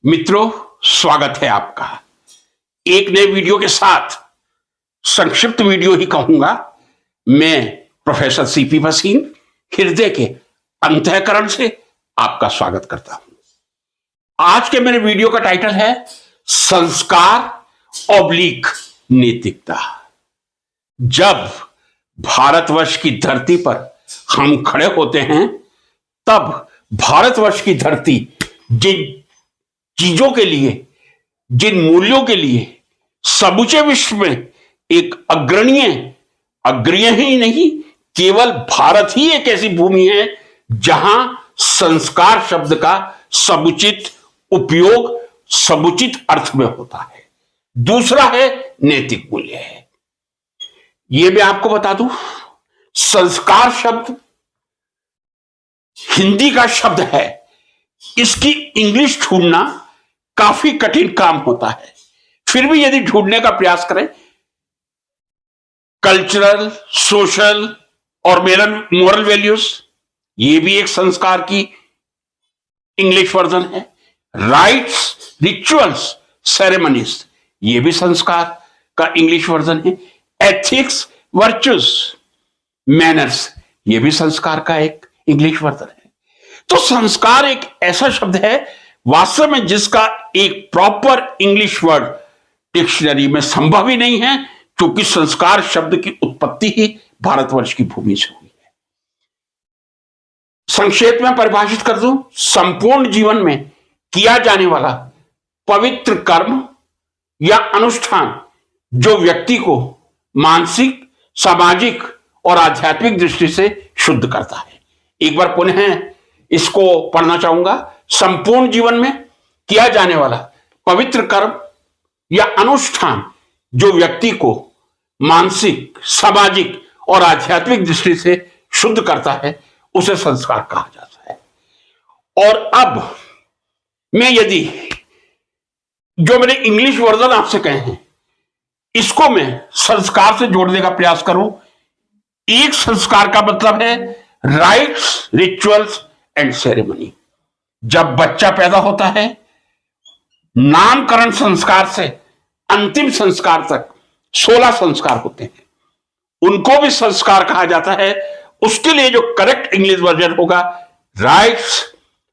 मित्रों, स्वागत है आपका एक नए वीडियो के साथ। संक्षिप्त वीडियो ही कहूंगा। मैं प्रोफेसर सीपी भसीन हृदय के अंतःकरण से आपका स्वागत करता हूं। आज के मेरे वीडियो का टाइटल है संस्कार ऑब्लिक नैतिकता। जब भारतवर्ष की धरती पर हम खड़े होते हैं, तब भारतवर्ष की धरती जिन चीजों के लिए, जिन मूल्यों के लिए समूचे विश्व में एक अग्रणीय ही नहीं, केवल भारत ही एक ऐसी भूमि है जहां संस्कार शब्द का समुचित उपयोग समुचित अर्थ में होता है। दूसरा है नैतिक मूल्य है। यह मैं आपको बता दूं, संस्कार शब्द हिंदी का शब्द है। इसकी इंग्लिश ढूंढना काफी कठिन काम होता है। फिर भी यदि ढूंढने का प्रयास करें, कल्चरल, सोशल और मोरल वैल्यूज, ये भी एक संस्कार की इंग्लिश वर्जन है। राइट्स, रिचुअल्स, सेरेमनीज, ये भी संस्कार का इंग्लिश वर्जन है। एथिक्स, वर्चुअस, मैनर्स, ये भी संस्कार का एक इंग्लिश वर्जन है। तो संस्कार एक ऐसा शब्द है वास्तव में जिसका एक प्रॉपर इंग्लिश वर्ड डिक्शनरी में संभव ही नहीं है, क्योंकि संस्कार शब्द की उत्पत्ति ही भारतवर्ष की भूमि से हुई है। संक्षेप में परिभाषित कर दूं, संपूर्ण जीवन में किया जाने वाला पवित्र कर्म या अनुष्ठान जो व्यक्ति को मानसिक, सामाजिक और आध्यात्मिक दृष्टि से शुद्ध करता है। एक बार पुनः इसको पढ़ना चाहूंगा। संपूर्ण जीवन में किया जाने वाला पवित्र कर्म या अनुष्ठान जो व्यक्ति को मानसिक, सामाजिक और आध्यात्मिक दृष्टि से शुद्ध करता है, उसे संस्कार कहा जाता है। और अब मैं यदि जो मैंने इंग्लिश वर्जन आपसे कहे हैं, इसको मैं संस्कार से जोड़ने का प्रयास करूं। एक संस्कार का मतलब है राइट्स, रिचुअल्स एंड सेरेमनी। जब बच्चा पैदा होता है, नामकरण संस्कार से अंतिम संस्कार तक 16 संस्कार होते हैं, उनको भी संस्कार कहा जाता है। उसके लिए जो करेक्ट इंग्लिश वर्जन होगा, राइट्स,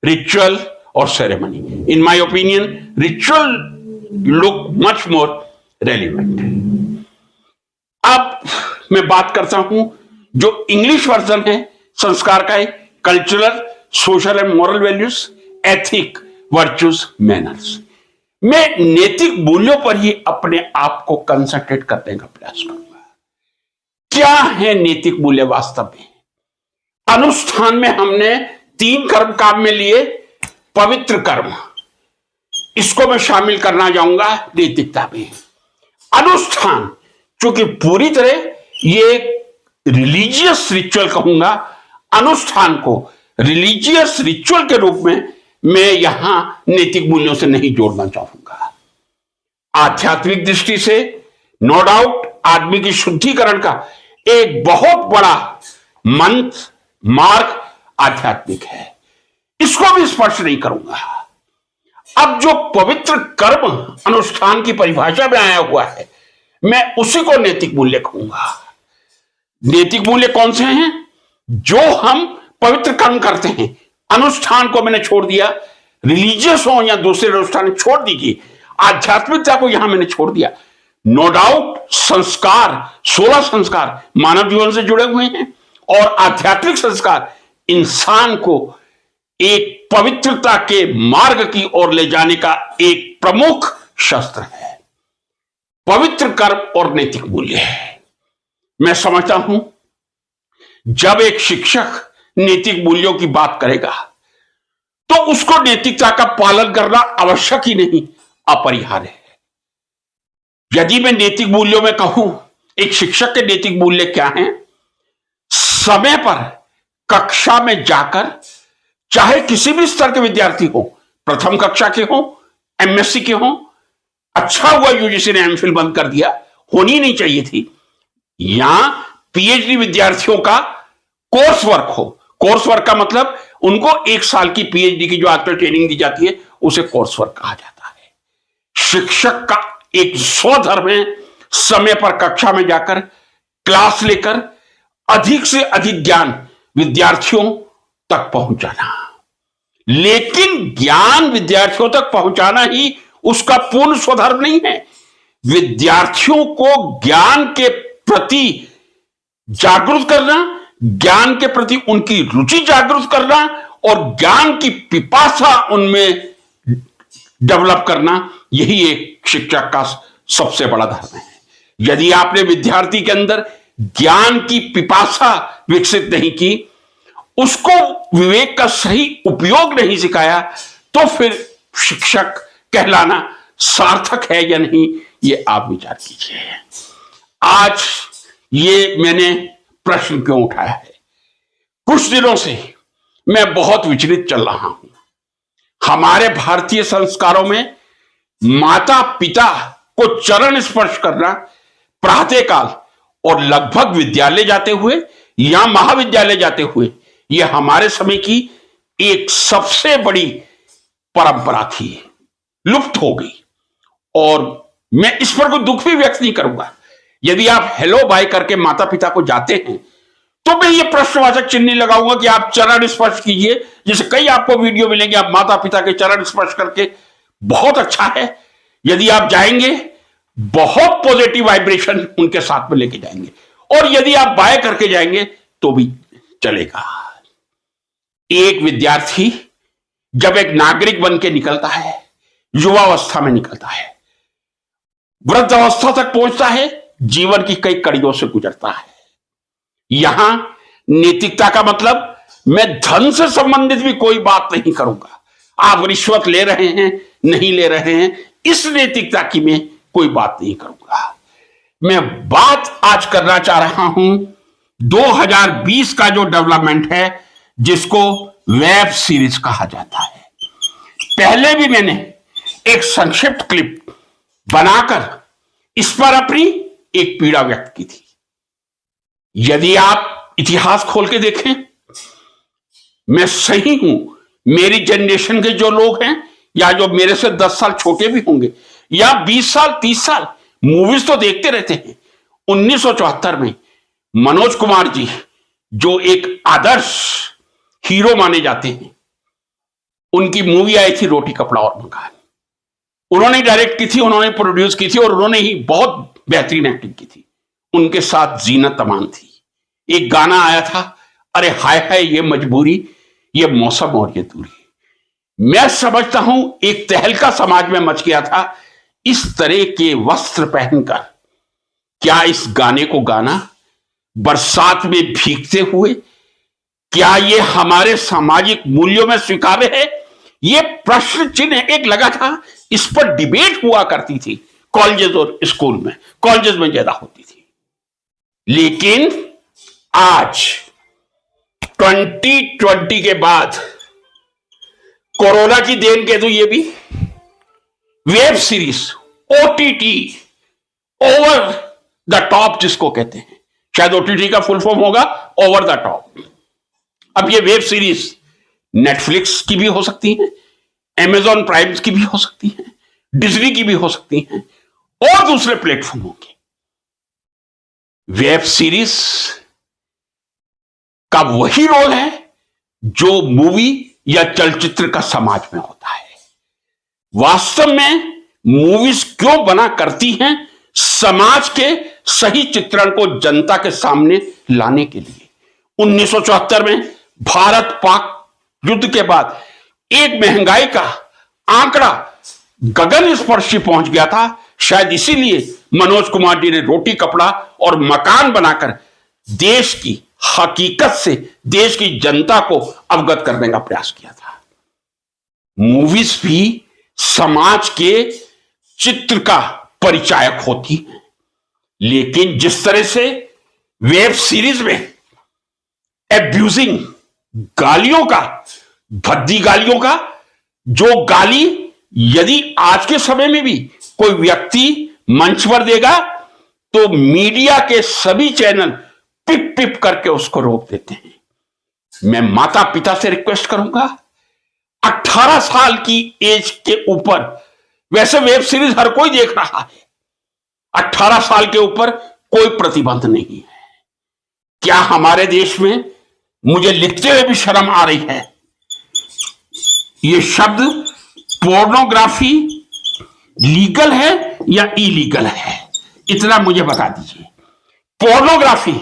रिचुअल और ceremony. In my opinion, ritual look much more relevant. अब मैं बात करता हूं जो इंग्लिश वर्जन है संस्कार का है, cultural, social and moral values, ethic, virtuous, manners. मैं नैतिक मूल्यों पर ही अपने आप को कंसंट्रेट करने का प्रयास करूंगा। क्या है नैतिक मूल्य वास्तव में? अनुष्ठान में हमने 3 कर्म काम में लिए। पवित्र कर्म, इसको मैं शामिल करना चाहूंगा नैतिकता में। अनुष्ठान चूंकि पूरी तरह ये रिलीजियस रिचुअल कहूंगा, अनुष्ठान को रिलीजियस रिचुअल के रूप में मैं यहां नैतिक मूल्यों से नहीं जोड़ना चाहूंगा। आध्यात्मिक दृष्टि से नो डाउट आदमी की शुद्धिकरण का एक बहुत बड़ा मंत्र, मार्ग आध्यात्मिक है। इसको भी स्पर्श नहीं करूंगा। अब जो पवित्र कर्म अनुष्ठान की परिभाषा में आया हुआ है, मैं उसी को नैतिक मूल्य कहूंगा। नैतिक मूल्य कौन से हैं? जो हम पवित्र कर्म करते हैं, अनुष्ठान को मैंने छोड़ दिया, रिलीजियस हो या दूसरे अनुष्ठान छोड़ दीजिए, आध्यात्मिकता को यहां मैंने छोड़ दिया। नो डाउट संस्कार, 16 संस्कार मानव जीवन से जुड़े हुए हैं, और आध्यात्मिक संस्कार इंसान को एक पवित्रता के मार्ग की ओर ले जाने का एक प्रमुख शस्त्र है। पवित्र कर्म और नैतिक मूल्य है। मैं समझता हूं जब एक शिक्षक नैतिक मूल्यों की बात करेगा, तो उसको नैतिकता का पालन करना आवश्यक ही नहीं, अपरिहार्य है। यदि मैं नैतिक मूल्यों में कहूं, एक शिक्षक के नैतिक मूल्य क्या हैं? समय पर कक्षा में जाकर, चाहे किसी भी स्तर के विद्यार्थी हो, प्रथम कक्षा के हो, एमएससी के हो, अच्छा हुआ यूजीसी ने एमफिल बंद कर दिया, होनी नहीं चाहिए थी, या पीएचडी विद्यार्थियों का कोर्स वर्क हो। कोर्स वर्क का मतलब उनको 1 साल की पीएचडी की जो आजकल ट्रेनिंग दी जाती है उसे कोर्स वर्क कहा जाता है। शिक्षक का एक स्वधर्म है समय पर कक्षा में जाकर क्लास लेकर अधिक से अधिक ज्ञान विद्यार्थियों तक पहुंचाना। लेकिन ज्ञान विद्यार्थियों तक पहुंचाना ही उसका पूर्ण स्वधर्म नहीं है। विद्यार्थियों को ज्ञान के प्रति जागरूक करना, ज्ञान के प्रति उनकी रुचि जागरूक करना और ज्ञान की पिपासा उनमें डेवलप करना, यही एक शिक्षक का सबसे बड़ा धर्म है। यदि आपने विद्यार्थी के अंदर ज्ञान की पिपासा विकसित नहीं की, उसको विवेक का सही उपयोग नहीं सिखाया, तो फिर शिक्षक कहलाना सार्थक है या नहीं, ये आप विचार कीजिए। आज ये मैंने प्रश्न क्यों उठाया है? कुछ दिनों से मैं बहुत विचलित चल रहा हूं। हमारे भारतीय संस्कारों में माता पिता को चरण स्पर्श करना प्रातःकाल और लगभग विद्यालय जाते हुए या महाविद्यालय जाते हुए, यह हमारे समय की एक सबसे बड़ी परंपरा थी, लुप्त हो गई। और मैं इस पर कोई दुख भी व्यक्त नहीं करूंगा। यदि आप हेलो बाय करके माता पिता को जाते हैं तो मैं ये प्रश्नवाचक चिन्ह लगाऊंगा कि आप चरण स्पर्श कीजिए। जैसे कई आपको वीडियो मिलेंगे आप माता पिता के चरण स्पर्श करके, बहुत अच्छा है। यदि आप जाएंगे बहुत पॉजिटिव वाइब्रेशन उनके साथ में लेके जाएंगे, और यदि आप बाय करके जाएंगे तो भी चलेगा। एक विद्यार्थी जब एक नागरिक बन के निकलता है, युवावस्था में निकलता है, वृद्धावस्था तक पहुंचता है, जीवन की कई कड़ियों से गुजरता है। यहां नैतिकता का मतलब मैं धन से संबंधित भी कोई बात नहीं करूंगा। आप रिश्वत ले रहे हैं नहीं ले रहे हैं, इस नैतिकता की मैं कोई बात नहीं करूंगा। मैं बात आज करना चाह रहा हूं 2020 का जो डेवलपमेंट है, जिसको वेब सीरीज कहा जाता है। पहले भी मैंने एक संक्षिप्त क्लिप बनाकर इस पर अपनी एक पीड़ा व्यक्त की थी। यदि आप इतिहास खोल के देखें, मैं सही हूं, मेरी जनरेशन के जो लोग हैं या जो मेरे से 10 साल छोटे भी होंगे या 20 साल 30 साल मूवीज तो देखते रहते हैं। 1974 में मनोज कुमार जी, जो एक आदर्श हीरो माने जाते हैं, उनकी मूवी आई थी रोटी कपड़ा और मकान। उन्होंने डायरेक्ट की थी, उन्होंने प्रोड्यूस की थी और उन्होंने ही बहुत बेहतरीन एक्टिंग की थी। उनके साथ जीनत अमान थी। एक गाना आया था, अरे हाय हाय ये मजबूरी, ये मौसम और ये दूरी। मैं समझता हूं एक तहलका समाज में मच गया था इस तरह के वस्त्र पहनकर। क्या इस गाने को गाना बरसात में भीगते हुए, क्या ये हमारे सामाजिक मूल्यों में स्वीकार्य है? ये प्रश्न चिन्ह एक लगा था। इस पर डिबेट हुआ करती थी कॉलेजेस और स्कूल में, कॉलेजेस में ज्यादा होती थी। लेकिन आज 2020 के बाद कोरोना की देन कह दो, ये भी web series, OTT, over the top जिसको कहते हैं, शायद ओटीटी का फुल फॉर्म होगा ओवर द टॉप। अब ये वेब सीरीज नेटफ्लिक्स की भी हो सकती हैं, अमेजॉन प्राइम की भी हो सकती हैं, डिज्नी की भी हो सकती हैं और दूसरे प्लेटफॉर्मों की। वेब सीरीज का वही रोल है जो मूवी या चलचित्र का समाज में होता है। वास्तव में मूवीज क्यों बना करती हैं? समाज के सही चित्रण को जनता के सामने लाने के लिए। 1974 में भारत पाक युद्ध के बाद एक महंगाई का आंकड़ा गगन स्पर्शी पहुंच गया था। शायद इसीलिए मनोज कुमार जी ने रोटी कपड़ा और मकान बनाकर देश की हकीकत से देश की जनता को अवगत करने का प्रयास किया था। मूवीज भी समाज के चित्र का परिचायक होती है, लेकिन जिस तरह से वेब सीरीज में एब्यूजिंग गालियों का, भद्दी गालियों का, जो गाली यदि आज के समय में भी कोई व्यक्ति मंच पर देगा तो मीडिया के सभी चैनल पिप पिप करके उसको रोक देते हैं। मैं माता पिता से रिक्वेस्ट करूंगा, 18 साल की एज के ऊपर, वैसे वेब सीरीज हर कोई देख रहा है, 18 साल के ऊपर कोई प्रतिबंध नहीं है। क्या हमारे देश में, मुझे लिखते हुए भी शर्म आ रही है, यह शब्द पोर्नोग्राफी लीगल है या इलीगल है? इतना मुझे बता दीजिए। पोर्नोग्राफी,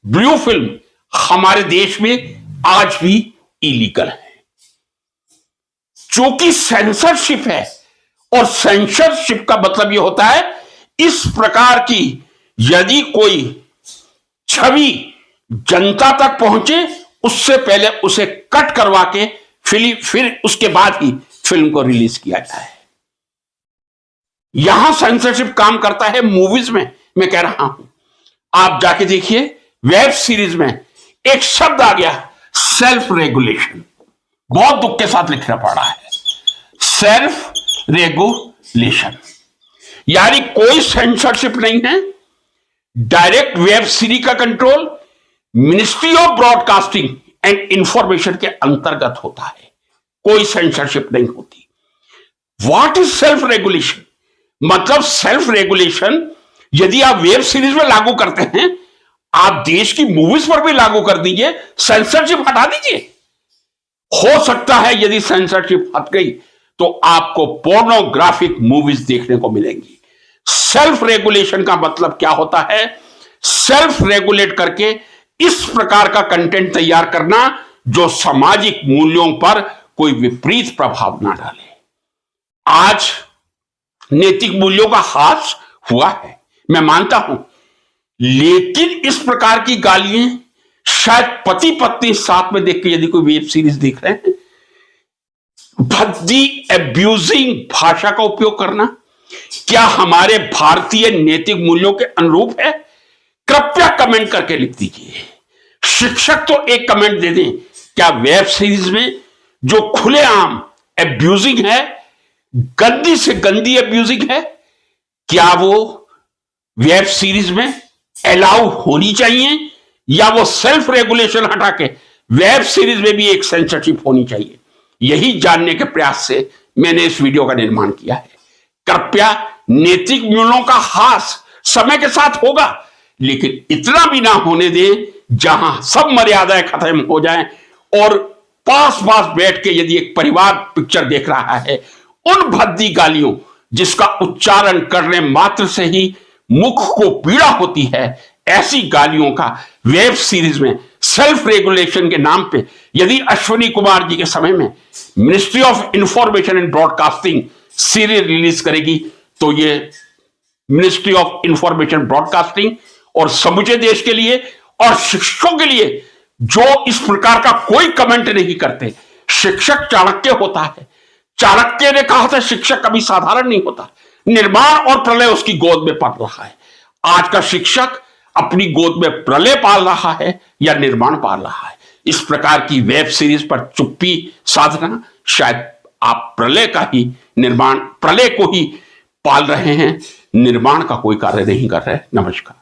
ब्लू फिल्म हमारे देश में आज भी इलीगल है। चूंकि सेंसरशिप है, और सेंसरशिप का मतलब यह होता है इस प्रकार की यदि कोई छवि जनता तक पहुंचे उससे पहले उसे कट करवा के फिर उसके बाद ही फिल्म को रिलीज किया जाए। यहां सेंसरशिप काम करता है मूवीज में, मैं कह रहा हूं। आप जाके देखिए, वेब सीरीज में एक शब्द आ गया, सेल्फ रेगुलेशन। बहुत दुख के साथ लिखना पड़ रहा है, सेल्फ रेगुलेशन, यानी कोई सेंसरशिप नहीं है। डायरेक्ट वेब सीरीज का control ministry of broadcasting and information के अंतर्गत होता है, कोई सेंसरशिप नहीं होती। What is self regulation? मतलब सेल्फ रेगुलेशन यदि आप वेब सीरीज में लागू करते हैं, आप देश की मूवीज पर भी लागू कर दीजिए, सेंसरशिप हटा दीजिए। हो सकता है यदि सेंसरशिप हट गई तो आपको पोर्नोग्राफिक मूवीज देखने को मिलेंगी। सेल्फ रेगुलेशन का मतलब क्या होता है? सेल्फ रेगुलेट करके इस प्रकार का कंटेंट तैयार करना जो सामाजिक मूल्यों पर कोई विपरीत प्रभाव ना डाले। आज नैतिक मूल्यों का ह्रास हुआ है, मैं मानता हूं, लेकिन इस प्रकार की गालियां शायद पति पत्नी साथ में देख के यदि कोई वेब सीरीज देख रहे हैं, भद्दी एब्यूजिंग भाषा का उपयोग करना क्या हमारे भारतीय नैतिक मूल्यों के अनुरूप है? कृपया कमेंट करके लिख दीजिए। शिक्षक तो एक कमेंट दे दें, क्या वेब सीरीज में जो खुलेआम एब्यूजिंग है, गंदी से गंदी एब्यूजिंग है, क्या वो वेब सीरीज में अलाउ होनी चाहिए, या वो सेल्फ रेगुलेशन हटा के वेब सीरीज में भी एक सेंसरशिप होनी चाहिए? यही जानने के प्रयास से मैंने इस वीडियो का निर्माण किया है। कृपया नैतिक मूल्यों का ह्रास समय के साथ होगा, लेकिन इतना भी ना होने दें जहां सब मर्यादाएं खत्म हो जाएं और पास बैठ के यदि एक परिवार पिक्चर देख रहा है, उन भद्दी गालियों जिसका उच्चारण करने मात्र से ही मुख को पीड़ा होती है, ऐसी गालियों का वेब सीरीज में सेल्फ रेगुलेशन के नाम पे यदि अश्विनी कुमार जी के समय में ministry of information and broadcasting series release करेगी, तो ये मिनिस्ट्री ऑफ इंफॉर्मेशन ब्रॉडकास्टिंग और समूचे देश के लिए और शिक्षकों के लिए, जो इस प्रकार का कोई कमेंट नहीं करते। शिक्षक चाणक्य होता है, चाणक्य ने कहा था शिक्षक कभी साधारण नहीं होता, निर्माण और प्रलय उसकी गोद में पल रहा है। आज का शिक्षक अपनी गोद में प्रलय पाल रहा है या निर्माण पाल रहा है। इस प्रकार की वेब सीरीज पर चुप्पी साधना, शायद आप प्रलय को ही पाल रहे हैं, निर्माण का कोई कार्य नहीं कर रहे। नमस्कार।